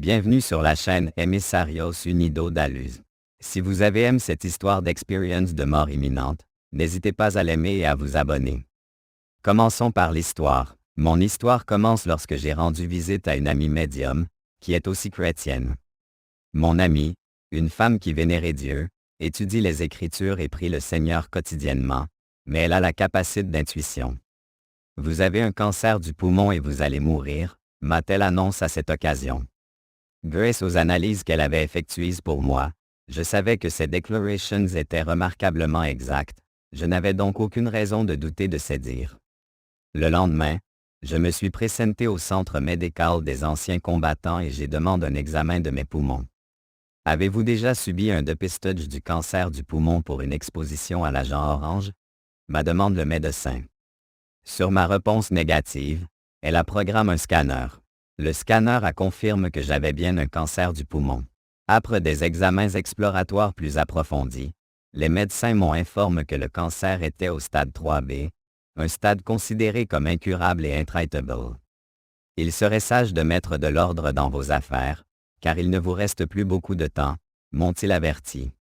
Bienvenue sur la chaîne Emissarios Unido d'Aluz. Si vous avez aimé cette histoire d'expérience de mort imminente, n'hésitez pas à l'aimer et à vous abonner. Commençons par l'histoire. Mon histoire commence lorsque j'ai rendu visite à une amie médium, qui est aussi chrétienne. Mon amie, une femme qui vénérait Dieu, étudie les Écritures et prie le Seigneur quotidiennement, mais elle a la capacité d'intuition. Vous avez un cancer du poumon et vous allez mourir, m'a-t-elle annoncé à cette occasion. Grâce aux analyses qu'elle avait effectuées pour moi, je savais que ces déclarations étaient remarquablement exactes, je n'avais donc aucune raison de douter de ces dires. Le lendemain, je me suis présenté au centre médical des anciens combattants et j'ai demandé un examen de mes poumons. Avez-vous déjà subi un dépistage du cancer du poumon pour une exposition à l'agent orange? M'a demandé le médecin. Sur ma réponse négative, elle a programmé un scanner. Le scanner a confirmé que j'avais bien un cancer du poumon. Après des examens exploratoires plus approfondis, les médecins m'ont informé que le cancer était au stade 3B, un stade considéré comme incurable et intraitable. Il serait sage de mettre de l'ordre dans vos affaires, car il ne vous reste plus beaucoup de temps, m'ont-ils averti.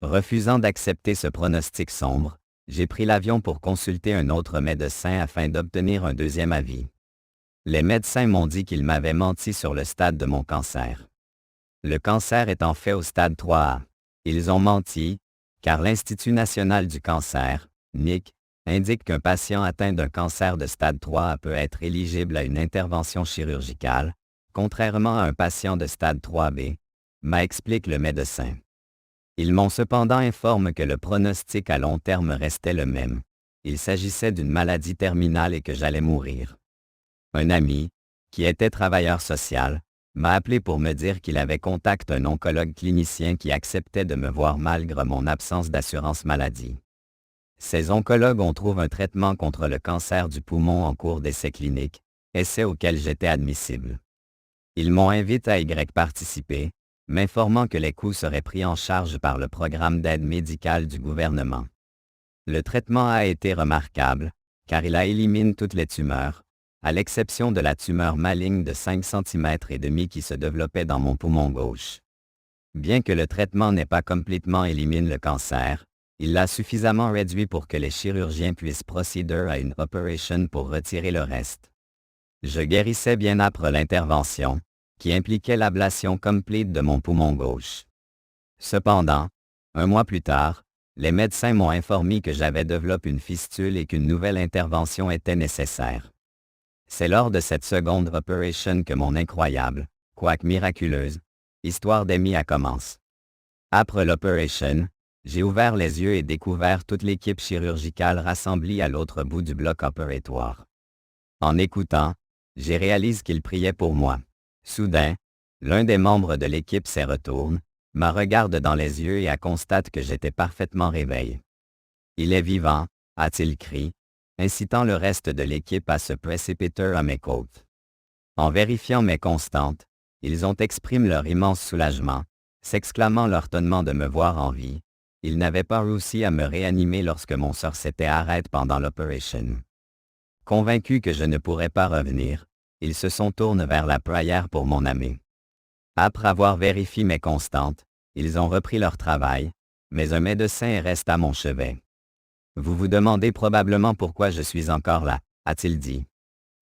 Refusant d'accepter ce pronostic sombre, j'ai pris l'avion pour consulter un autre médecin afin d'obtenir un deuxième avis. Les médecins m'ont dit qu'ils m'avaient menti sur le stade de mon cancer. Le cancer est en fait au stade 3A. Ils ont menti, car l'Institut national du cancer, NIC, indique qu'un patient atteint d'un cancer de stade 3A peut être éligible à une intervention chirurgicale, contrairement à un patient de stade 3B, m'explique le médecin. Ils m'ont cependant informé que le pronostic à long terme restait le même. Il s'agissait d'une maladie terminale et que j'allais mourir. Un ami, qui était travailleur social, m'a appelé pour me dire qu'il avait contacté un oncologue clinicien qui acceptait de me voir malgré mon absence d'assurance maladie. Ces oncologues ont trouvé un traitement contre le cancer du poumon en cours d'essai clinique, essai auquel j'étais admissible. Ils m'ont invité à y participer, m'informant que les coûts seraient pris en charge par le programme d'aide médicale du gouvernement. Le traitement a été remarquable, car il a éliminé toutes les tumeurs, à l'exception de la tumeur maligne de 5,5 cm qui se développait dans mon poumon gauche. Bien que le traitement n'ait pas complètement éliminé le cancer, il l'a suffisamment réduit pour que les chirurgiens puissent procéder à une opération pour retirer le reste. Je guérissais bien après l'intervention, qui impliquait l'ablation complète de mon poumon gauche. Cependant, un mois plus tard, les médecins m'ont informé que j'avais développé une fistule et qu'une nouvelle intervention était nécessaire. C'est lors de cette seconde opération que mon incroyable, quoique miraculeuse, histoire d'Amy a commencé. Après l'opération, j'ai ouvert les yeux et découvert toute l'équipe chirurgicale rassemblée à l'autre bout du bloc opératoire. En écoutant, j'ai réalisé qu'ils priaient pour moi. Soudain, l'un des membres de l'équipe se retourne, me regarde dans les yeux et constate que j'étais parfaitement réveillé. « Il est vivant », a-t-il crié, incitant le reste de l'équipe à se précipiter à mes côtes. En vérifiant mes constantes, ils ont exprimé leur immense soulagement, s'exclamant leur étonnement de me voir en vie. Ils n'avaient pas réussi à me réanimer lorsque mon sort s'était arrêté pendant l'opération. Convaincus que je ne pourrais pas revenir, ils se sont tournés vers la prière pour mon ami. Après avoir vérifié mes constantes, ils ont repris leur travail, mais un médecin reste à mon chevet. Vous vous demandez probablement pourquoi je suis encore là, a-t-il dit.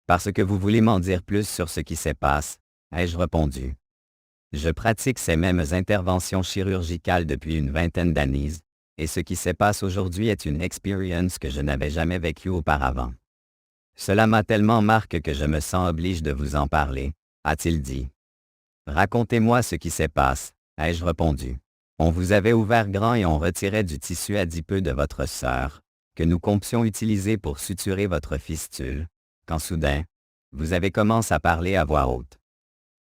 Parce que vous voulez m'en dire plus sur ce qui se passe, ai-je répondu. Je pratique ces mêmes interventions chirurgicales depuis une vingtaine d'années, et ce qui se passe aujourd'hui est une expérience que je n'avais jamais vécue auparavant. Cela m'a tellement marqué que je me sens obligé de vous en parler, a-t-il dit. Racontez-moi ce qui se passe, ai-je répondu. On vous avait ouvert grand et on retirait du tissu adipeux de votre sœur, que nous comptions utiliser pour suturer votre fistule, quand soudain, vous avez commencé à parler à voix haute.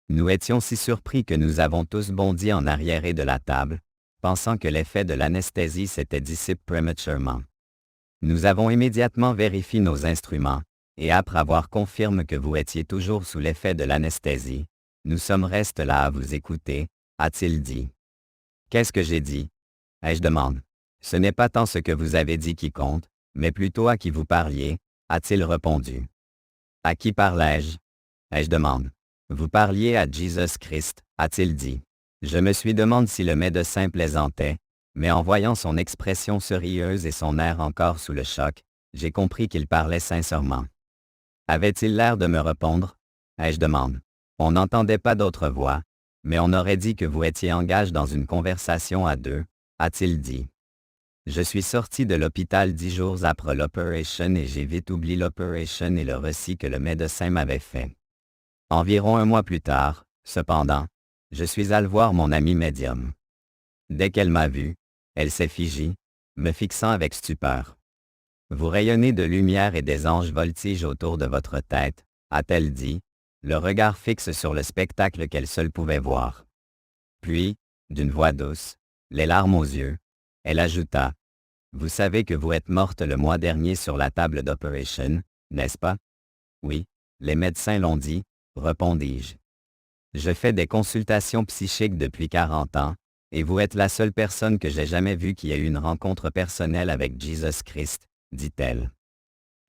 Nous étions si surpris que nous avons tous bondi en arrière de la table, pensant que l'effet de l'anesthésie s'était dissipé prématurément. Nous avons immédiatement vérifié nos instruments, et après avoir confirmé que vous étiez toujours sous l'effet de l'anesthésie, nous sommes restés là à vous écouter, a-t-il dit. Qu'est-ce que j'ai dit? Ai-je demandé. Ce n'est pas tant ce que vous avez dit qui compte, mais plutôt à qui vous parliez, a-t-il répondu. À qui parlais-je? Ai-je demandé. Vous parliez à Jesus Christ, a-t-il dit. Je me suis demandé si le médecin plaisantait, mais en voyant son expression sérieuse et son air encore sous le choc, j'ai compris qu'il parlait sincèrement. Avait-il l'air de me répondre? Ai-je demandé. On n'entendait pas d'autre voix, mais on aurait dit que vous étiez engagé dans une conversation à deux, a-t-il dit. Je suis sorti de l'hôpital 10 jours après l'opération et j'ai vite oublié l'opération et le récit que le médecin m'avait fait. Environ un mois plus tard, cependant, je suis allé voir mon amie médium. Dès qu'elle m'a vu, elle s'est figée, me fixant avec stupeur. Vous rayonnez de lumière et des anges voltigent autour de votre tête, a-t-elle dit, le regard fixe sur le spectacle qu'elle seule pouvait voir. Puis, d'une voix douce, les larmes aux yeux, elle ajouta, « Vous savez que vous êtes morte le mois dernier sur la table d'opération, n'est-ce pas? » « Oui, les médecins l'ont dit, » répondis-je. « Je fais des consultations psychiques depuis 40 ans, et vous êtes la seule personne que j'ai jamais vue qui ait eu une rencontre personnelle avec Jesus Christ, dit-elle.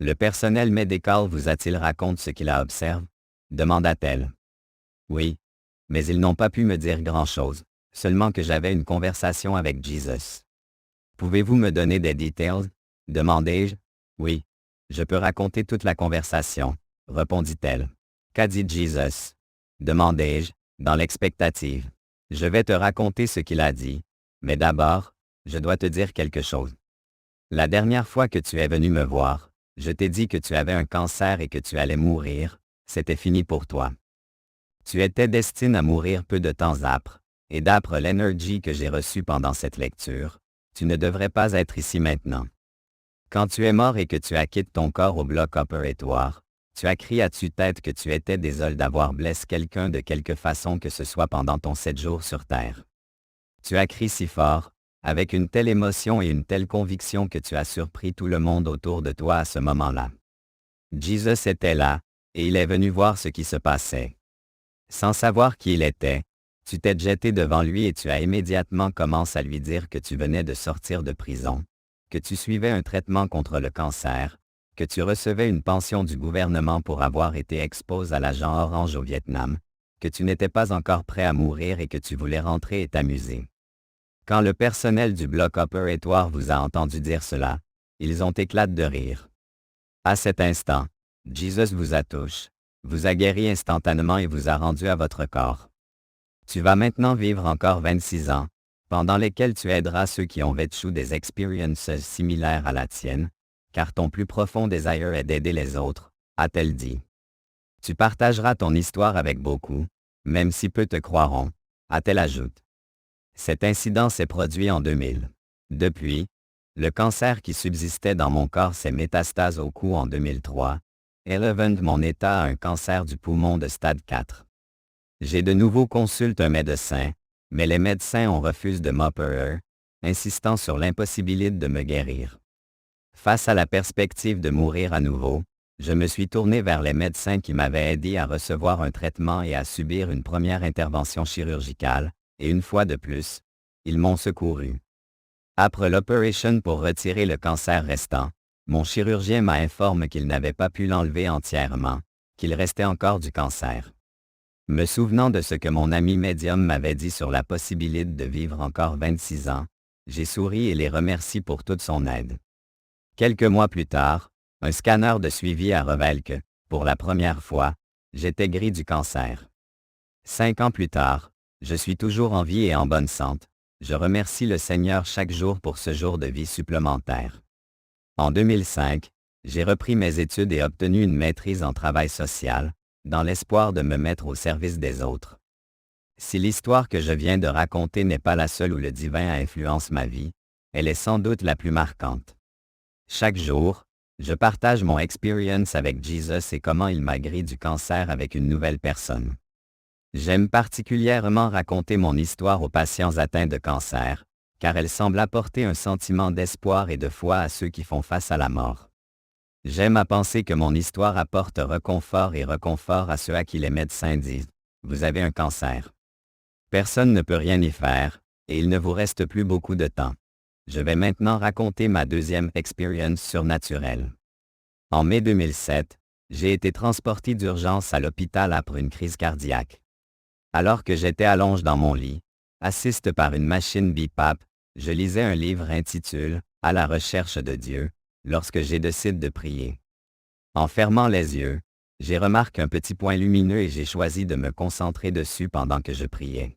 Le personnel médical vous a-t-il raconté ce qu'il a observé? Demanda-t-elle. Oui, mais ils n'ont pas pu me dire grand-chose, seulement que j'avais une conversation avec Jesus. Pouvez-vous me donner des details? Demandai-je. Oui, je peux raconter toute la conversation, répondit-elle. Qu'a dit Jesus? Demandai-je, dans l'expectative. Je vais te raconter ce qu'il a dit, mais d'abord, je dois te dire quelque chose. La dernière fois que tu es venu me voir, je t'ai dit que tu avais un cancer et que tu allais mourir, c'était fini pour toi. Tu étais destiné à mourir peu de temps après, et d'après l'énergie que j'ai reçue pendant cette lecture, tu ne devrais pas être ici maintenant. Quand tu es mort et que tu as quitté ton corps au bloc opératoire, tu as crié à tue-tête que tu étais désolé d'avoir blessé quelqu'un de quelque façon que ce soit pendant ton 7 jours sur Terre. Tu as crié si fort, avec une telle émotion et une telle conviction que tu as surpris tout le monde autour de toi à ce moment-là. Jesus était là, et il est venu voir ce qui se passait. Sans savoir qui il était, tu t'es jeté devant lui et tu as immédiatement commencé à lui dire que tu venais de sortir de prison, que tu suivais un traitement contre le cancer, que tu recevais une pension du gouvernement pour avoir été exposé à l'agent orange au Vietnam, que tu n'étais pas encore prêt à mourir et que tu voulais rentrer et t'amuser. Quand le personnel du bloc opératoire vous a entendu dire cela, ils ont éclaté de rire. À cet instant, Jesus vous a touché, vous a guéri instantanément et vous a rendu à votre corps. Tu vas maintenant vivre encore 26 ans, pendant lesquels tu aideras ceux qui ont vécu des expériences similaires à la tienne, car ton plus profond désir est d'aider les autres, a-t-elle dit. Tu partageras ton histoire avec beaucoup, même si peu te croiront, a-t-elle ajouté. Cet incident s'est produit en 2000. Depuis, le cancer qui subsistait dans mon corps s'est métastasé au cou en 2003, élevant mon état à un cancer du poumon de stade 4. J'ai de nouveau consulté un médecin, mais les médecins ont refusé de m'opérer, insistant sur l'impossibilité de me guérir. Face à la perspective de mourir à nouveau, je me suis tourné vers les médecins qui m'avaient aidé à recevoir un traitement et à subir une première intervention chirurgicale, et une fois de plus, ils m'ont secouru. Après l'opération pour retirer le cancer restant, mon chirurgien m'a informé qu'il n'avait pas pu l'enlever entièrement, qu'il restait encore du cancer. Me souvenant de ce que mon ami médium m'avait dit sur la possibilité de vivre encore 26 ans, j'ai souri et les remercié pour toute son aide. Quelques mois plus tard, un scanner de suivi a révélé que, pour la première fois, j'étais guéri du cancer. 5 ans plus tard, je suis toujours en vie et en bonne santé. Je remercie le Seigneur chaque jour pour ce jour de vie supplémentaire. En 2005, j'ai repris mes études et obtenu une maîtrise en travail social, dans l'espoir de me mettre au service des autres. Si l'histoire que je viens de raconter n'est pas la seule où le divin a influencé ma vie, elle est sans doute la plus marquante. Chaque jour, je partage mon expérience avec Jesus et comment il m'a guéri du cancer avec une nouvelle personne. J'aime particulièrement raconter mon histoire aux patients atteints de cancer, car elle semble apporter un sentiment d'espoir et de foi à ceux qui font face à la mort. J'aime à penser que mon histoire apporte réconfort à ceux à qui les médecins disent « Vous avez un cancer ». Personne ne peut rien y faire, et il ne vous reste plus beaucoup de temps. Je vais maintenant raconter ma deuxième expérience surnaturelle. En mai 2007, j'ai été transporté d'urgence à l'hôpital après une crise cardiaque. Alors que j'étais allongé dans mon lit, assisté par une machine BiPAP, je lisais un livre intitulé « À la recherche de Dieu » lorsque j'ai décidé de prier. En fermant les yeux, j'ai remarqué un petit point lumineux et j'ai choisi de me concentrer dessus pendant que je priais.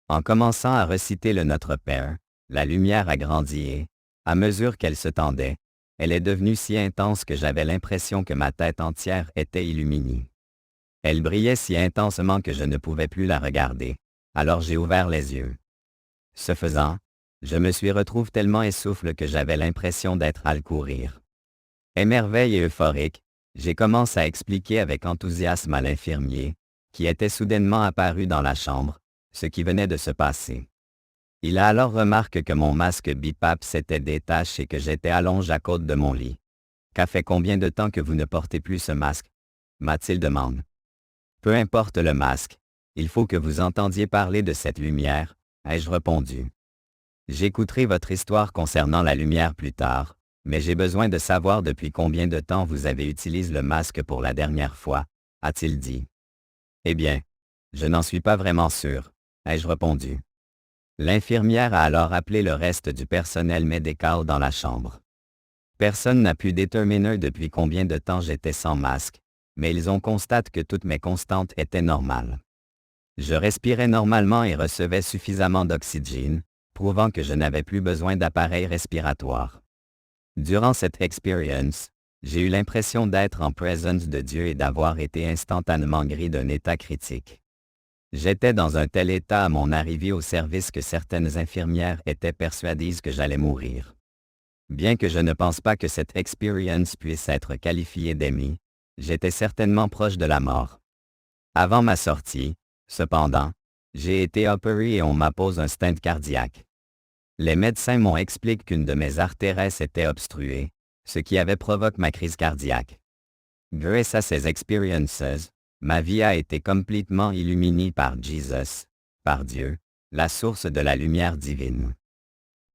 En commençant à reciter le Notre Père, la lumière a grandi et, à mesure qu'elle se tendait, elle est devenue si intense que j'avais l'impression que ma tête entière était illuminée. Elle brillait si intensement que je ne pouvais plus la regarder, alors j'ai ouvert les yeux. Ce faisant, je me suis retrouvé tellement essoufflé que j'avais l'impression d'être à le courir. Émerveillé et euphorique, j'ai commencé à expliquer avec enthousiasme à l'infirmier, qui était soudainement apparu dans la chambre, ce qui venait de se passer. Il a alors remarqué que mon masque BiPAP s'était détaché et que j'étais allongé à côté de mon lit. « Qu'a fait combien de temps que vous ne portez plus ce masque ?» m'a-t-il demandé. Peu importe le masque, il faut que vous entendiez parler de cette lumière, ai-je répondu. J'écouterai votre histoire concernant la lumière plus tard, mais j'ai besoin de savoir depuis combien de temps vous avez utilisé le masque pour la dernière fois, a-t-il dit. Eh bien, je n'en suis pas vraiment sûr, ai-je répondu. L'infirmière a alors appelé le reste du personnel médical dans la chambre. Personne n'a pu déterminer depuis combien de temps j'étais sans masque, mais ils ont constaté que toutes mes constantes étaient normales. Je respirais normalement et recevais suffisamment d'oxygène, prouvant que je n'avais plus besoin d'appareil respiratoire. Durant cette expérience, j'ai eu l'impression d'être en présence de Dieu et d'avoir été instantanément guéri d'un état critique. J'étais dans un tel état à mon arrivée au service que certaines infirmières étaient persuadées que j'allais mourir. Bien que je ne pense pas que cette expérience puisse être qualifiée d'AMI, j'étais certainement proche de la mort. Avant ma sortie, cependant, j'ai été opéré et on m'a posé un stent cardiaque. Les médecins m'ont expliqué qu'une de mes artères était obstruée, ce qui avait provoqué ma crise cardiaque. Grâce à ces expériences, ma vie a été complètement illuminée par Jesus, par Dieu, la source de la lumière divine.